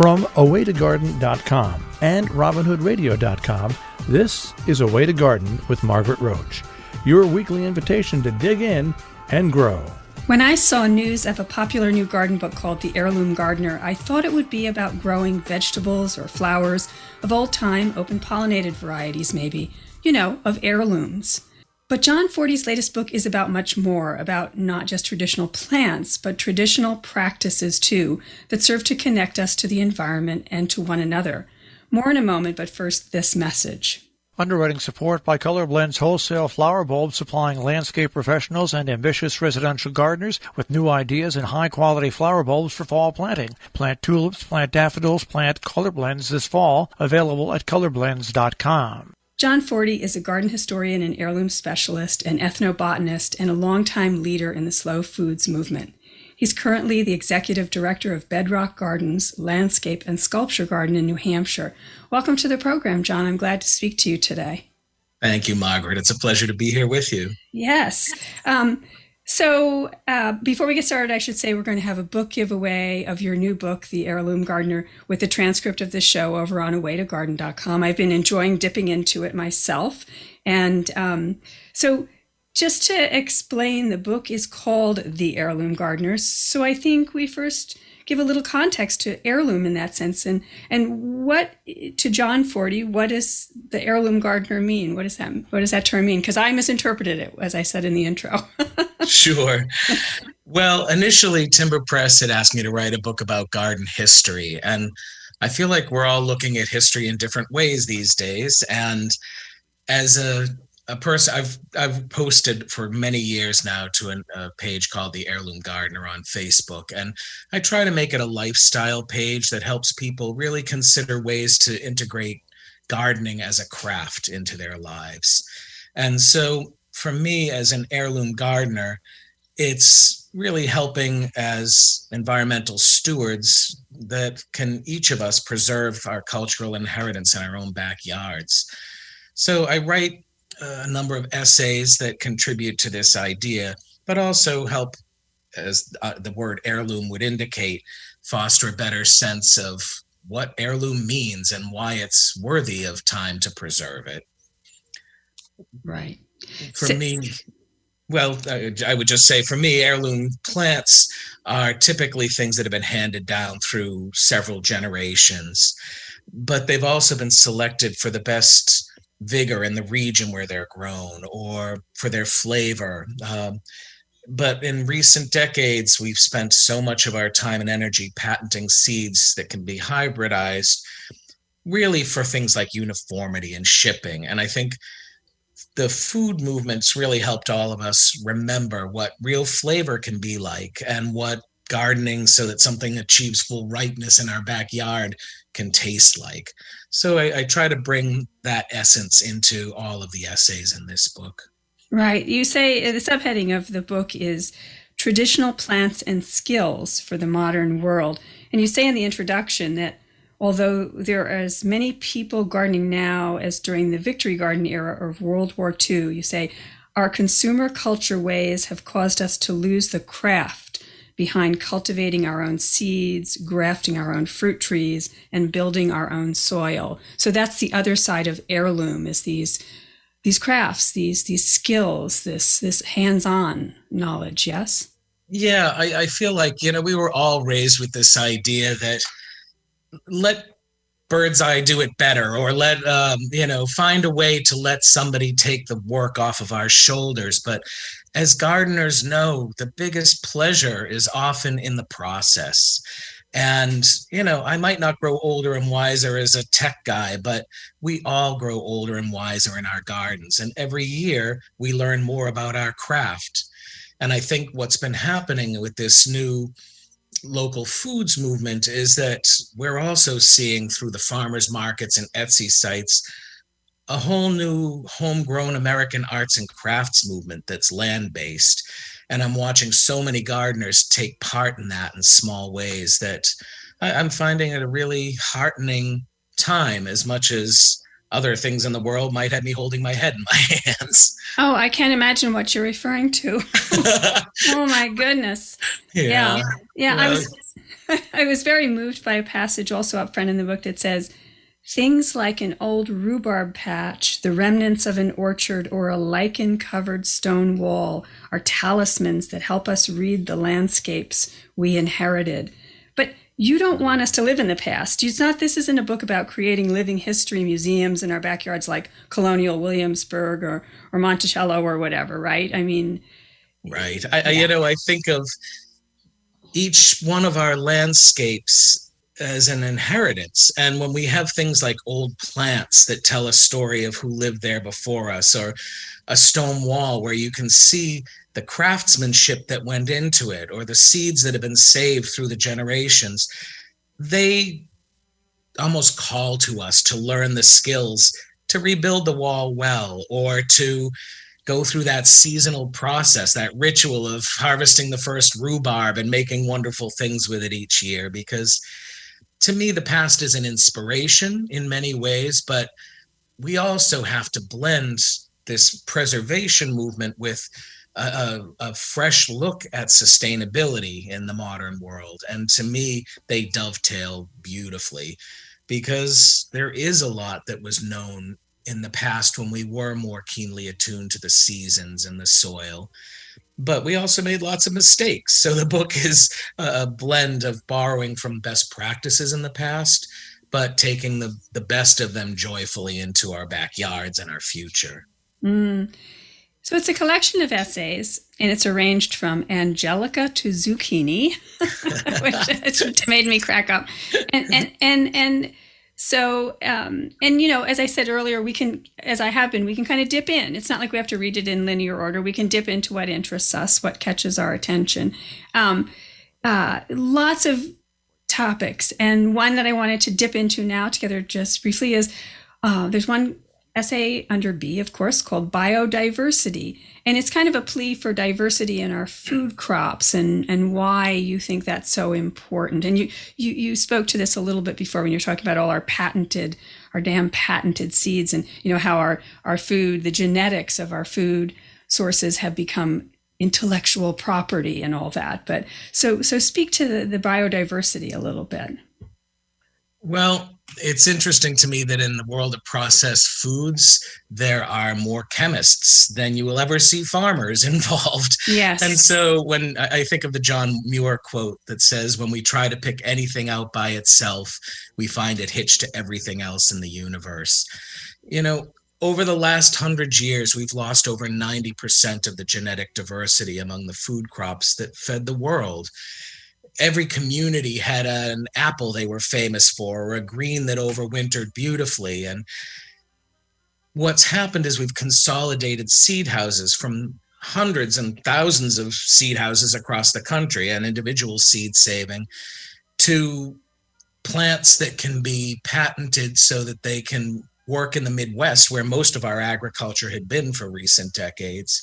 From awaytogarden.com and robinhoodradio.com, this is A Way to Garden with Margaret Roach, your weekly invitation to dig in and grow. When I saw news of a popular new garden book called The Heirloom Gardener, I thought it would be about growing vegetables or flowers of old-time, open-pollinated varieties maybe, of heirlooms. But John Forti's latest book is about much more, about not just traditional plants, but traditional practices too, that serve to connect us to the environment and to one another. More in a moment, but first this message. Underwriting support by Colorblend's wholesale flower bulbs, supplying landscape professionals and ambitious residential gardeners with new ideas and high-quality flower bulbs for fall planting. Plant tulips, plant daffodils, plant colorblends this fall. Available at colorblends.com. John Forti is a garden historian and heirloom specialist, an ethnobotanist, and a longtime leader in the slow foods movement. He's currently the executive director of Bedrock Gardens, Landscape and Sculpture Garden in New Hampshire. Welcome to the program, John. I'm glad to speak to you today. Thank you, Margaret. It's a pleasure to be here with you. Yes. So before we get started, I should say we're going to have a book giveaway of your new book, The Heirloom Gardener, with the transcript of the show over on awaytogarden.com. I've been enjoying dipping into it myself. And so just to explain, the book is called The Heirloom Gardener. So I think we first give a little context to heirloom in that sense. And what, to John Forti, what does the heirloom gardener mean? What does that term mean? Because I misinterpreted it, as I said in the intro. Sure. Well, initially, Timber Press had asked me to write a book about garden history. And I feel like we're all looking at history in different ways these days. And as a person, I've posted for many years now to a page called The Heirloom Gardener on Facebook. And I try to make it a lifestyle page that helps people really consider ways to integrate gardening as a craft into their lives. And so for me, as an heirloom gardener, it's really helping as environmental stewards that can each of us preserve our cultural inheritance in our own backyards. So I write a number of essays that contribute to this idea, but also help, as the word heirloom would indicate, foster a better sense of what heirloom means and why it's worthy of time to preserve it. Right. For me, well, I would just say for me, heirloom plants are typically things that have been handed down through several generations, but they've also been selected for the best vigor in the region where they're grown or for their flavor. But in recent decades, we've spent so much of our time and energy patenting seeds that can be hybridized, really for things like uniformity and shipping. And I think the food movement's really helped all of us remember what real flavor can be like and what gardening so that something achieves full ripeness in our backyard can taste like. So I try to bring that essence into all of the essays in this book. Right. You say the subheading of the book is Traditional Plants and Skills for the Modern World. And you say in the introduction that although there are as many people gardening now as during the Victory Garden era of World War II, you say, our consumer culture ways have caused us to lose the craft behind cultivating our own seeds, grafting our own fruit trees, and building our own soil. So that's the other side of heirloom, is these crafts, these skills, this hands-on knowledge, yes? Yeah, I feel like, we were all raised with this idea that let bird's eye do it better, or let, find a way to let somebody take the work off of our shoulders. But as gardeners know, the biggest pleasure is often in the process. And, I might not grow older and wiser as a tech guy, but we all grow older and wiser in our gardens. And every year we learn more about our craft. And I think what's been happening with this new local foods movement is that we're also seeing through the farmers markets and Etsy sites a whole new homegrown American arts and crafts movement that's land-based. And I'm watching so many gardeners take part in that in small ways that I'm finding it a really heartening time, as much as other things in the world might have me holding my head in my hands. Oh, I can't imagine what you're referring to. Oh my goodness. Yeah. Yeah. Well, I was very moved by a passage also up front in the book that says, things like an old rhubarb patch, the remnants of an orchard, or a lichen-covered stone wall are talismans that help us read the landscapes we inherited. But you don't want us to live in the past. This isn't a book about creating living history museums in our backyards like Colonial Williamsburg or Monticello or whatever, right? I mean... Right. I think of each one of our landscapes as an inheritance. And when we have things like old plants that tell a story of who lived there before us, or a stone wall where you can see the craftsmanship that went into it, or the seeds that have been saved through the generations, they almost call to us to learn the skills to rebuild the wall well, or to go through that seasonal process, that ritual of harvesting the first rhubarb and making wonderful things with it each year. Because to me, the past is an inspiration in many ways, but we also have to blend this preservation movement with a fresh look at sustainability in the modern world. And to me, they dovetail beautifully, because there is a lot that was known in the past when we were more keenly attuned to the seasons and the soil. But we also made lots of mistakes. So the book is a blend of borrowing from best practices in the past, but taking the best of them joyfully into our backyards and our future. So it's a collection of essays, and it's arranged from Angelica to zucchini, which made me crack up. So, as I said earlier, we can kind of dip in. It's not like we have to read it in linear order. We can dip into what interests us, what catches our attention. Lots of topics. And one that I wanted to dip into now together just briefly is, there's one essay under B, of course, called Biodiversity. And it's kind of a plea for diversity in our food crops and why you think that's so important. And you spoke to this a little bit before when you're talking about all our damn patented seeds, and how our food, the genetics of our food sources have become intellectual property and all that. But so speak to the biodiversity a little bit. Well, it's interesting to me that in the world of processed foods, there are more chemists than you will ever see farmers involved. Yes. And so when I think of the John Muir quote that says, when we try to pick anything out by itself, we find it hitched to everything else in the universe. Over the last 100 years, we've lost over 90% of the genetic diversity among the food crops that fed the world. Every community had an apple they were famous for, or a green that overwintered beautifully. And what's happened is we've consolidated seed houses from hundreds and thousands of seed houses across the country and individual seed saving to plants that can be patented so that they can work in the Midwest, where most of our agriculture had been for recent decades,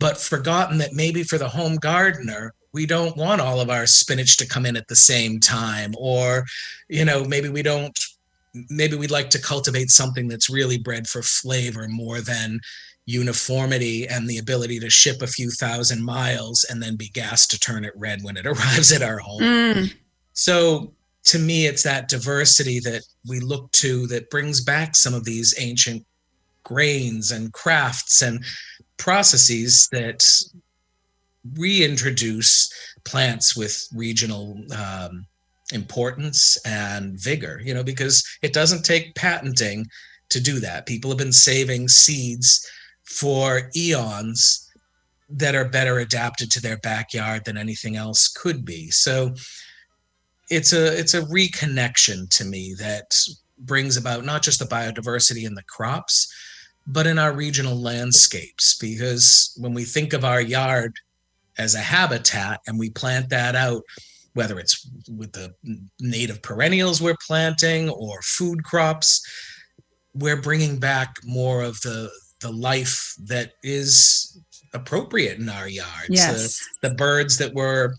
but forgotten that maybe for the home gardener, we don't want all of our spinach to come in at the same time, or, maybe we'd like to cultivate something that's really bred for flavor more than uniformity and the ability to ship a few thousand miles and then be gassed to turn it red when it arrives at our home. So to me, it's that diversity that we look to that brings back some of these ancient grains and crafts and processes that reintroduce plants with regional importance and vigor, because it doesn't take patenting to do that. People have been saving seeds for eons that are better adapted to their backyard than anything else could be. So it's a reconnection to me that brings about not just the biodiversity in the crops, but in our regional landscapes. Because when we think of our yard as a habitat and we plant that out, whether it's with the native perennials we're planting or food crops, we're bringing back more of the life that is appropriate in our yards. Yes. The birds that were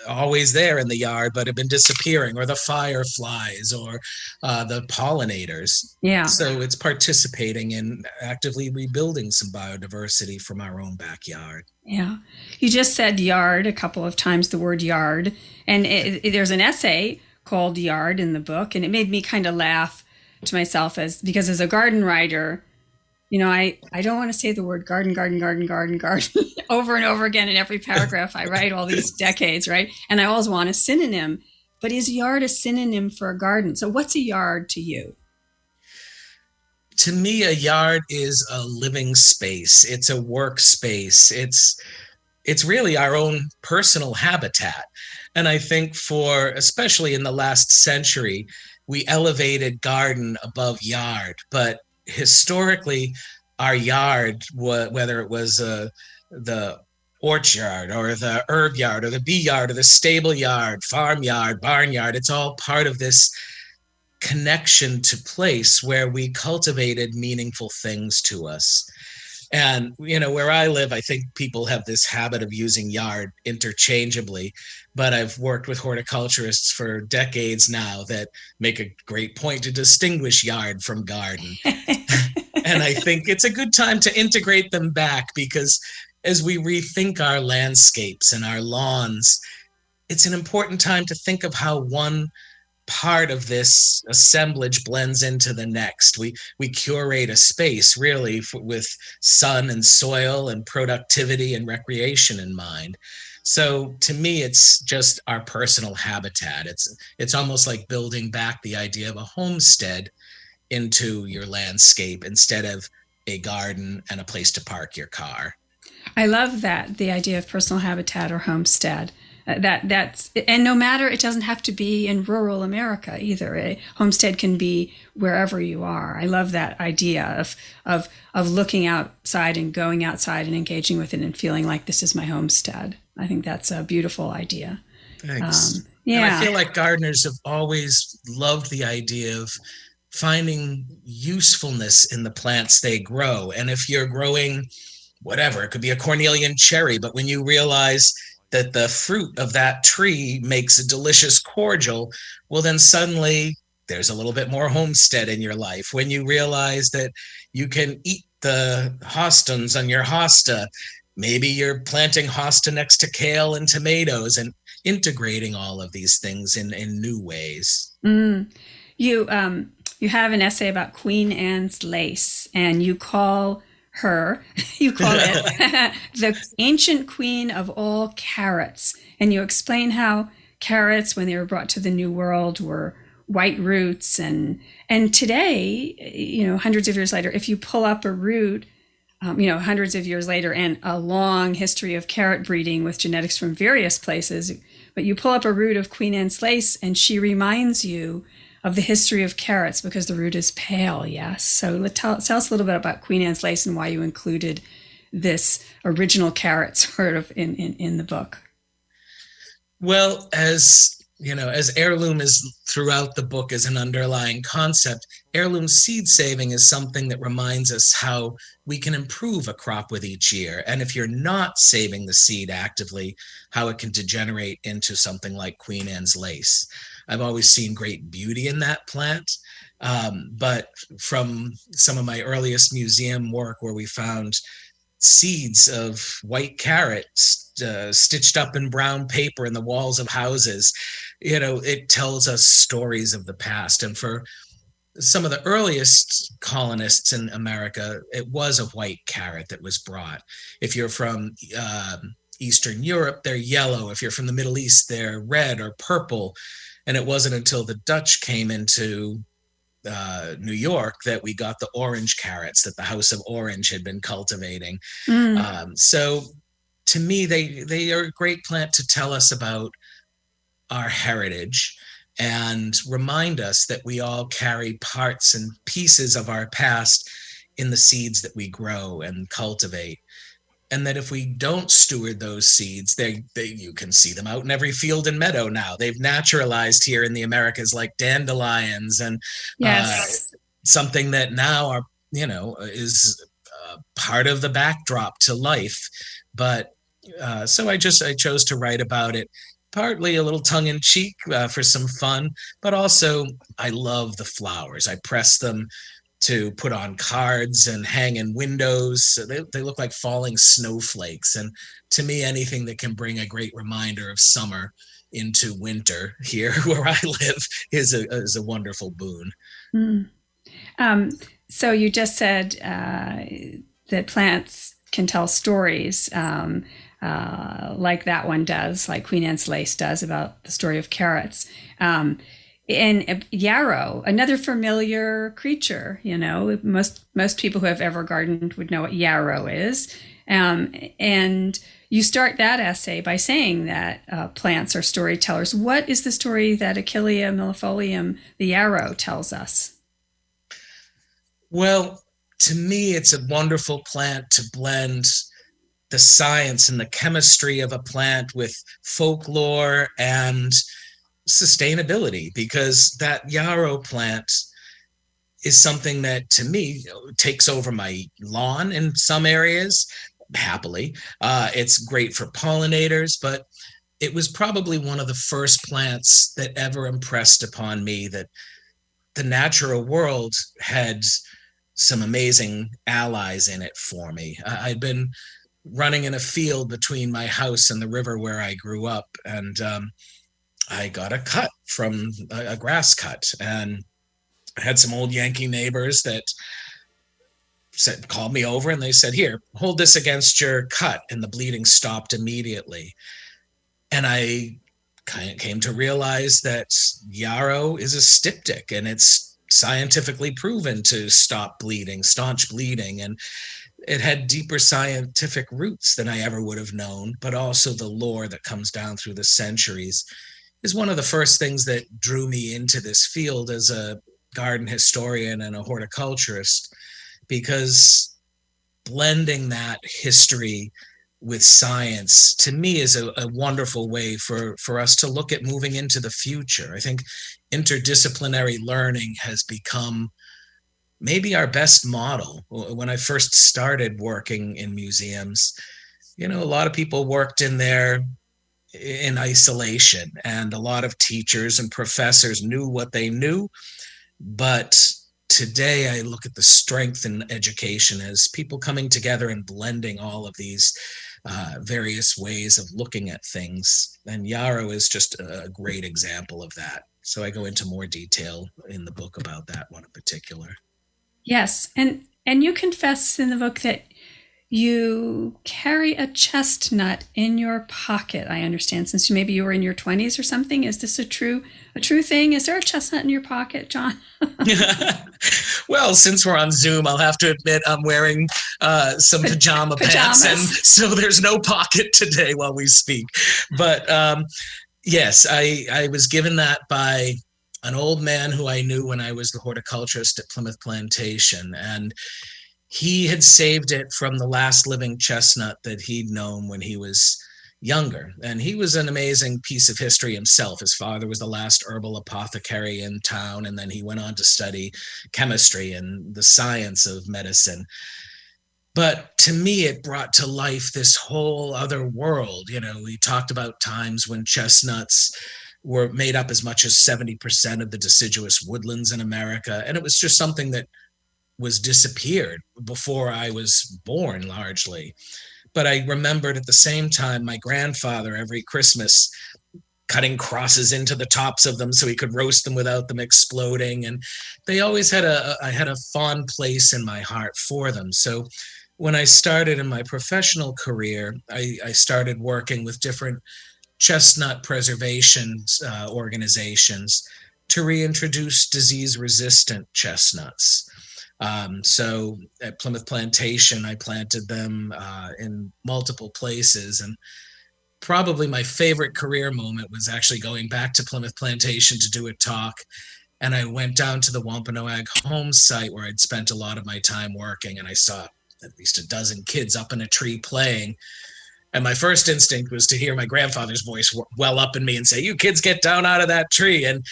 always there in the yard, but have been disappearing, or the fireflies, or the pollinators. Yeah. So it's participating in actively rebuilding some biodiversity from our own backyard. Yeah. You just said yard a couple of times, the word yard. And there's an essay called Yard in the book, and it made me kind of laugh to myself because as a garden writer, I don't want to say the word garden over and over again in every paragraph I write all these decades, right? And I always want a synonym. But is yard a synonym for a garden? So what's a yard to you? To me, a yard is a living space. It's a workspace. It's really our own personal habitat. And I think especially in the last century, we elevated garden above yard. But historically, our yard, whether it was the orchard or the herb yard or the bee yard or the stable yard, farm yard, barn yard, it's all part of this connection to place where we cultivated meaningful things to us. And, where I live, I think people have this habit of using yard interchangeably, but I've worked with horticulturists for decades now that make a great point to distinguish yard from garden. And I think it's a good time to integrate them back, because as we rethink our landscapes and our lawns, it's an important time to think of how one part of this assemblage blends into the next. We curate a space really with sun and soil and productivity and recreation in mind. So to me, it's just our personal habitat. It's almost like building back the idea of a homestead into your landscape instead of a garden and a place to park your car. I love that, the idea of personal habitat or homestead. And no matter, it doesn't have to be in rural America either. A homestead can be wherever you are. I love that idea of looking outside and going outside and engaging with it and feeling like this is my homestead. I think that's a beautiful idea. Thanks. Yeah. And I feel like gardeners have always loved the idea of finding usefulness in the plants they grow. And if you're growing whatever, it could be a Cornelian cherry, but when you realize that the fruit of that tree makes a delicious cordial, well, then suddenly there's a little bit more homestead in your life. When you realize that you can eat the hostums on your hosta, maybe you're planting hosta next to kale and tomatoes and integrating all of these things in new ways. You have an essay about Queen Anne's lace, and you call it the ancient queen of all carrots. And you explain how carrots, when they were brought to the New World, were white roots. And today, hundreds of years later, if you pull up a root, hundreds of years later, and a long history of carrot breeding with genetics from various places, but you pull up a root of Queen Anne's lace and she reminds you of the history of carrots because the root is pale, yes. So tell us a little bit about Queen Anne's lace and why you included this original carrot sort of in the book. Well, as heirloom is throughout the book as an underlying concept, heirloom seed saving is something that reminds us how we can improve a crop with each year. And if you're not saving the seed actively, how it can degenerate into something like Queen Anne's lace. I've always seen great beauty in that plant. But from some of my earliest museum work where we found seeds of white carrots stitched up in brown paper in the walls of houses, it tells us stories of the past. And for some of the earliest colonists in America, it was a white carrot that was brought. If you're from Eastern Europe, they're yellow. If you're from the Middle East, they're red or purple. And it wasn't until the Dutch came into New York that we got the orange carrots that the House of Orange had been cultivating. So to me, they are a great plant to tell us about our heritage and remind us that we all carry parts and pieces of our past in the seeds that we grow and cultivate. And that if we don't steward those seeds, you can see them out in every field and meadow now. They've naturalized here in the Americas like dandelions and something that now is part of the backdrop to life. But so I chose to write about it partly a little tongue-in-cheek for some fun, but also I love the flowers. I press them to put on cards and hang in windows. So they look like falling snowflakes. And to me, anything that can bring a great reminder of summer into winter here where I live is a wonderful boon. Mm. So you just said that plants can tell stories, like that one does, like Queen Anne's lace does about the story of carrots. And yarrow, another familiar creature, most people who have ever gardened would know what yarrow is. And you start that essay by saying that plants are storytellers. What is the story that Achillea millefolium, the yarrow, tells us? Well, to me, it's a wonderful plant to blend the science and the chemistry of a plant with folklore and sustainability, because that yarrow plant is something that, to me, takes over my lawn in some areas, happily. It's great for pollinators, but it was probably one of the first plants that ever impressed upon me that the natural world had some amazing allies in it for me. I'd been running in a field between my house and the river where I grew up, and I got a cut from a grass cut, and I had some old Yankee neighbors that called me over, and they said, "Here, hold this against your cut," and the bleeding stopped immediately. And I kind of came to realize that yarrow is a styptic, and it's scientifically proven to stop bleeding, staunch bleeding, and it had deeper scientific roots than I ever would have known, but also the lore that comes down through the centuries is one of the first things that drew me into this field as a garden historian and a horticulturist, because blending that history with science, to me, is a wonderful way for us to look at moving into the future. I think interdisciplinary learning has become maybe our best model. When I first started working in museums, a lot of people worked in there in isolation, and a lot of teachers and professors knew what they knew. But today I look at the strength in education as people coming together and blending all of these various ways of looking at things. And yarrow is just a great example of that. So I go into more detail in the book about that one in particular. Yes. And you confess in the book that you carry a chestnut in your pocket, I understand, since maybe you were in your 20s or something. Is this a true thing? Is there a chestnut in your pocket, John? Well, since we're on Zoom, I'll have to admit I'm wearing some pajama pants, and so there's no pocket today while we speak. But yes, I was given that by an old man who I knew when I was the horticulturist at Plymouth Plantation, and he had saved it from the last living chestnut that he'd known when he was younger. And he was an amazing piece of history himself. His father was the last herbal apothecary in town, and then he went on to study chemistry and the science of medicine. But to me, it brought to life this whole other world. We talked about times when chestnuts were made up as much as 70% of the deciduous woodlands in America. And it was just something that was disappeared before I was born, largely. But I remembered at the same time my grandfather every Christmas cutting crosses into the tops of them so he could roast them without them exploding. And they always had I had a fond place in my heart for them. So when I started in my professional career, I started working with different chestnut preservation organizations to reintroduce disease-resistant chestnuts. So at Plymouth Plantation, I planted them in multiple places. And probably my favorite career moment was actually going back to Plymouth Plantation to do a talk. And I went down to the Wampanoag home site where I'd spent a lot of my time working, and I saw at least a dozen kids up in a tree playing. And my first instinct was to hear my grandfather's voice well up in me and say, "You kids get down out of that tree." And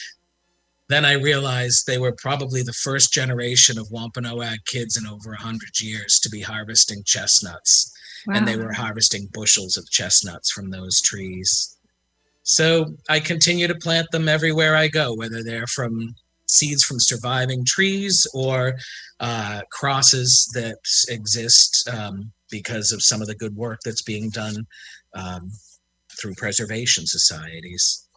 then I realized they were probably the first generation of Wampanoag kids in over 100 years to be harvesting chestnuts. Wow. And they were harvesting bushels of chestnuts from those trees. So I continue to plant them everywhere I go, whether they're from seeds from surviving trees or crosses that exist because of some of the good work that's being done through preservation societies.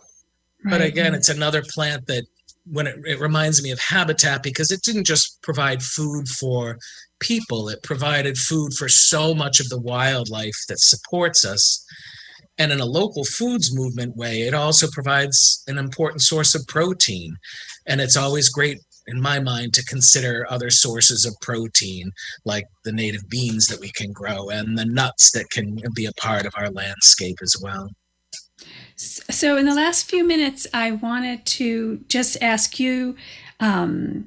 Right. But again, it's another plant that when it reminds me of habitat, because it didn't just provide food for people, it provided food for so much of the wildlife that supports us. And in a local foods movement way, it also provides an important source of protein. And it's always great, in my mind, to consider other sources of protein, like the native beans that we can grow and the nuts that can be a part of our landscape as well. So in the last few minutes, I wanted to just ask you, there's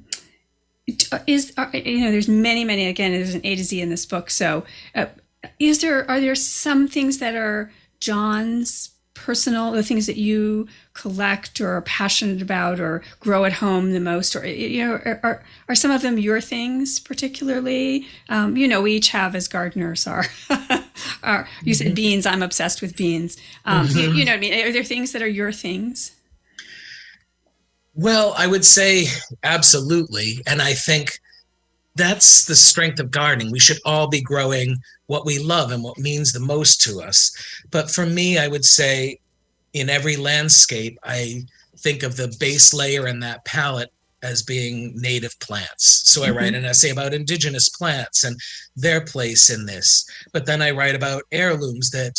many, again, there's an A to Z in this book. So are there some things that are John's personal, the things that you collect or are passionate about or grow at home the most, or are some of them your things particularly? We each have, as gardeners, you said beans. I'm obsessed with beans. You know what I mean? Are there things that are your things? Well, I would say absolutely, and I think that's the strength of gardening. We should all be growing what we love and what means the most to us. But for me, I would say in every landscape, I think of the base layer and that palette as being native plants. So I write an essay about indigenous plants and their place in this. But then I write about heirlooms that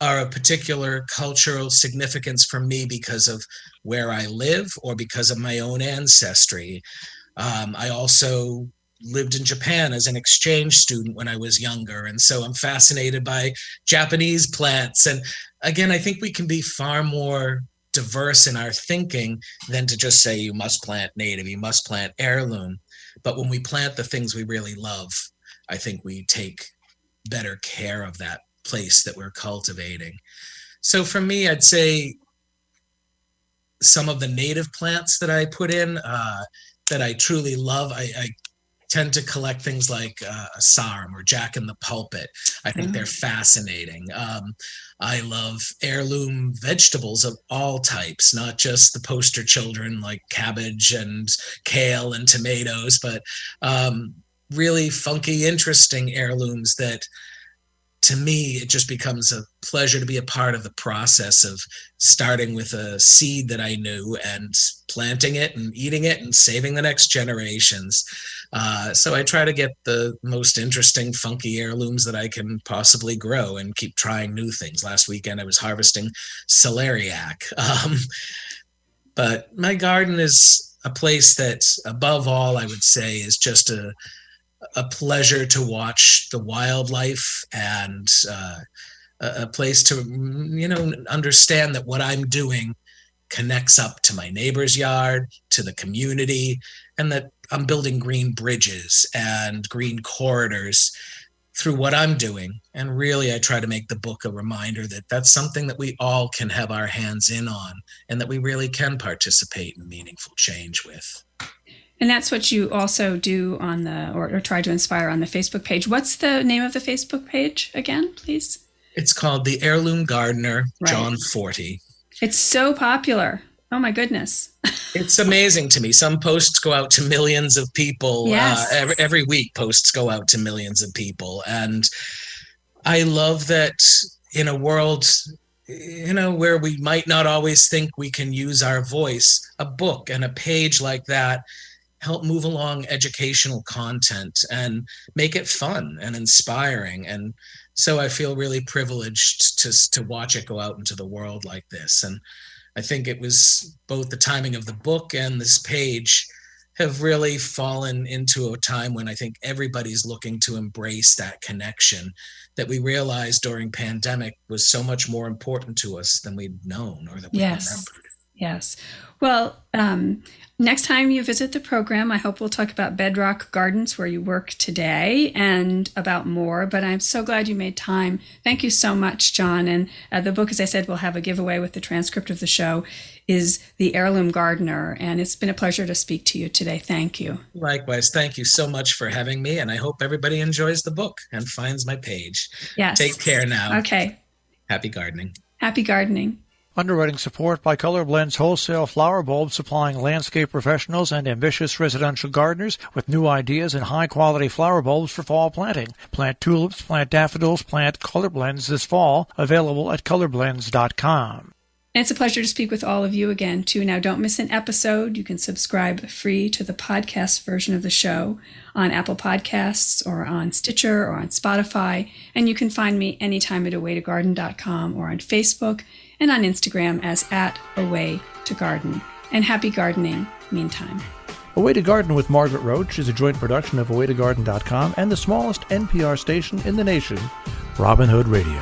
are of particular cultural significance for me because of where I live or because of my own ancestry. I also lived in Japan as an exchange student when I was younger. And so I'm fascinated by Japanese plants. And again, I think we can be far more diverse in our thinking than to just say you must plant native, you must plant heirloom. But when we plant the things we really love, I think we take better care of that place that we're cultivating. So for me, I'd say some of the native plants that I put in that I truly love, I tend to collect things like sarum or Jack in the Pulpit. I think they're fascinating. I love heirloom vegetables of all types, not just the poster children like cabbage and kale and tomatoes, but really funky, interesting heirlooms that, to me, it just becomes a pleasure to be a part of the process of starting with a seed that I knew and planting it and eating it and saving the next generations. So I try to get the most interesting, funky heirlooms that I can possibly grow and keep trying new things. Last weekend, I was harvesting celeriac. But my garden is a place that, above all, I would say, is just a pleasure to watch the wildlife and a place to, understand that what I'm doing connects up to my neighbor's yard, to the community, and that I'm building green bridges and green corridors through what I'm doing. And really, I try to make the book a reminder that that's something that we all can have our hands in on and that we really can participate in meaningful change with. And that's what you also do on or try to inspire on the Facebook page. What's the name of the Facebook page again, please? It's called The Heirloom Gardener, right. John Forti. It's so popular. Oh my goodness. It's amazing to me. Some posts go out to millions of people. Yes. Every week posts go out to millions of people. And I love that in a world, where we might not always think we can use our voice, a book and a page like that help move along educational content and make it fun and inspiring. And so I feel really privileged to watch it go out into the world like this. And I think it was both the timing of the book and this page have really fallen into a time when I think everybody's looking to embrace that connection that we realized during pandemic was so much more important to us than we'd known or that we remembered. Yes. Well, next time you visit the program, I hope we'll talk about Bedrock Gardens, where you work today, and about more. But I'm so glad you made time. Thank you so much, John. And the book, as I said, will have a giveaway with the transcript of the show, is The Heirloom Gardener. And it's been a pleasure to speak to you today. Thank you. Likewise. Thank you so much for having me. And I hope everybody enjoys the book and finds my page. Yes. Take care now. Okay. Happy gardening. Happy gardening. Underwriting support by Color Blends Wholesale Flower Bulbs, supplying landscape professionals and ambitious residential gardeners with new ideas and high-quality flower bulbs for fall planting. Plant tulips, plant daffodils, plant Color Blends this fall. Available at colorblends.com. And it's a pleasure to speak with all of you again, too. Now, don't miss an episode. You can subscribe free to the podcast version of the show on Apple Podcasts or on Stitcher or on Spotify. And you can find me anytime at awaytogarden.com or on Facebook and on Instagram as @awaytogarden. And happy gardening meantime. A Way to Garden with Margaret Roach is a joint production of awaytogarden.com and the smallest NPR station in the nation, Robin Hood Radio.